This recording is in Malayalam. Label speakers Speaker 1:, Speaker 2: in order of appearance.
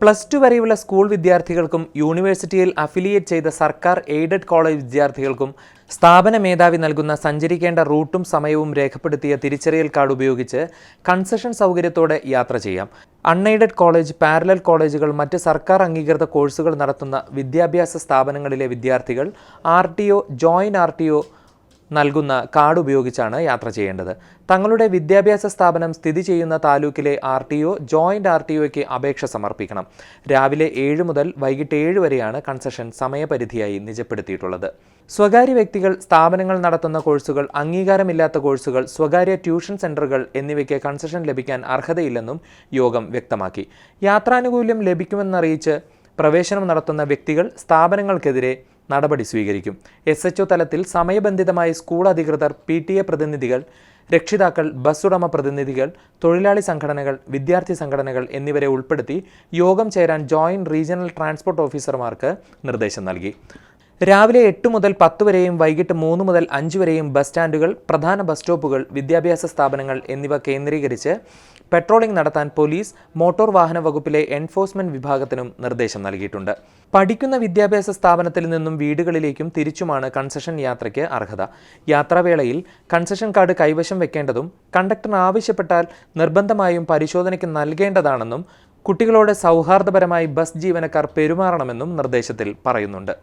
Speaker 1: +2 വരെയുള്ള സ്കൂൾ വിദ്യാർത്ഥികൾക്കും യൂണിവേഴ്സിറ്റിയിൽ അഫിലിയേറ്റ് ചെയ്ത സർക്കാർ എയ്ഡഡ് കോളേജ് വിദ്യാർത്ഥികൾക്കും സ്ഥാപന മേധാവി നൽകുന്ന സഞ്ചരിക്കേണ്ട റൂട്ടും സമയവും രേഖപ്പെടുത്തിയ തിരിച്ചറിയൽ കാർഡ് ഉപയോഗിച്ച് കൺസെഷൻ സൗകര്യത്തോടെ യാത്ര ചെയ്യാം. അൺഎയ്ഡഡ് കോളേജ്, പാരലൽ കോളേജുകൾ, മറ്റ് സർക്കാർ അംഗീകൃത കോഴ്സുകൾ നടത്തുന്ന വിദ്യാഭ്യാസ സ്ഥാപനങ്ങളിലെ വിദ്യാർത്ഥികൾ RTO, ജോയിന്റ് RTO നൽകുന്ന കാർഡ് ഉപയോഗിച്ചാണ് യാത്ര ചെയ്യേണ്ടത്. തങ്ങളുടെ വിദ്യാഭ്യാസ സ്ഥാപനം സ്ഥിതി ചെയ്യുന്ന താലൂക്കിലെ RTO, ജോയിന്റ് RTOയ്ക്ക് അപേക്ഷ സമർപ്പിക്കണം. രാവിലെ 7 മുതൽ വൈകിട്ട് 7 വരെയാണ് കൺസെഷൻ സമയപരിധിയായി നിജപ്പെടുത്തിയിട്ടുള്ളത്. സ്വകാര്യ വ്യക്തികൾ, സ്ഥാപനങ്ങൾ നടത്തുന്ന കോഴ്സുകൾ, അംഗീകാരമില്ലാത്ത കോഴ്സുകൾ, സ്വകാര്യ ട്യൂഷൻ സെന്ററുകൾ എന്നിവയ്ക്ക് കൺസെഷൻ ലഭിക്കാൻ അർഹതയില്ലെന്നും യോഗം വ്യക്തമാക്കി. യാത്രാനുകൂല്യം ലഭിക്കുമെന്നറിയിച്ച് പ്രവേശനം നടത്തുന്ന വ്യക്തികൾ, സ്ഥാപനങ്ങൾക്കെതിരെ നടപടി സ്വീകരിക്കും. SHO തലത്തിൽ സമയബന്ധിതമായി സ്കൂൾ അധികൃതർ, PTA പ്രതിനിധികൾ, രക്ഷിതാക്കൾ, ബസ് ഉടമ പ്രതിനിധികൾ, തൊഴിലാളി സംഘടനകൾ, വിദ്യാർത്ഥി സംഘടനകൾ എന്നിവരെ ഉൾപ്പെടുത്തി യോഗം ചേരാൻ ജോയിന്റ് റീജിയണൽ ട്രാൻസ്പോർട്ട് ഓഫീസർമാർക്ക് നിർദ്ദേശം നൽകി. രാവിലെ 8 മുതൽ 10 വരെയും വൈകിട്ട് 3 മുതൽ 5 വരെയും ബസ് സ്റ്റാൻഡുകൾ, പ്രധാന ബസ് സ്റ്റോപ്പുകൾ, വിദ്യാഭ്യാസ സ്ഥാപനങ്ങൾ എന്നിവ കേന്ദ്രീകരിച്ച് പെട്രോളിംഗ് നടത്താൻ പോലീസ്, മോട്ടോർ വാഹന വകുപ്പിലെ എൻഫോഴ്സ്മെന്റ് വിഭാഗത്തിനും നിർദ്ദേശം നൽകിയിട്ടുണ്ട്. പഠിക്കുന്ന വിദ്യാഭ്യാസ സ്ഥാപനത്തിൽ നിന്നും വീടുകളിലേക്കും തിരിച്ചുമാണ് കൺസെഷൻ യാത്രയ്ക്ക് അർഹത. യാത്രാവേളയിൽ കൺസെഷൻ കാർഡ് കൈവശം വെക്കേണ്ടതും കണ്ടക്ടർ ആവശ്യപ്പെട്ടാൽ നിർബന്ധമായും പരിശോധനയ്ക്ക് നൽകേണ്ടതാണെന്നും കുട്ടികളോട് സൗഹാർദ്ദപരമായി ബസ് ജീവനക്കാർ പെരുമാറണമെന്നും നിർദ്ദേശത്തിൽ പറയുന്നുണ്ട്.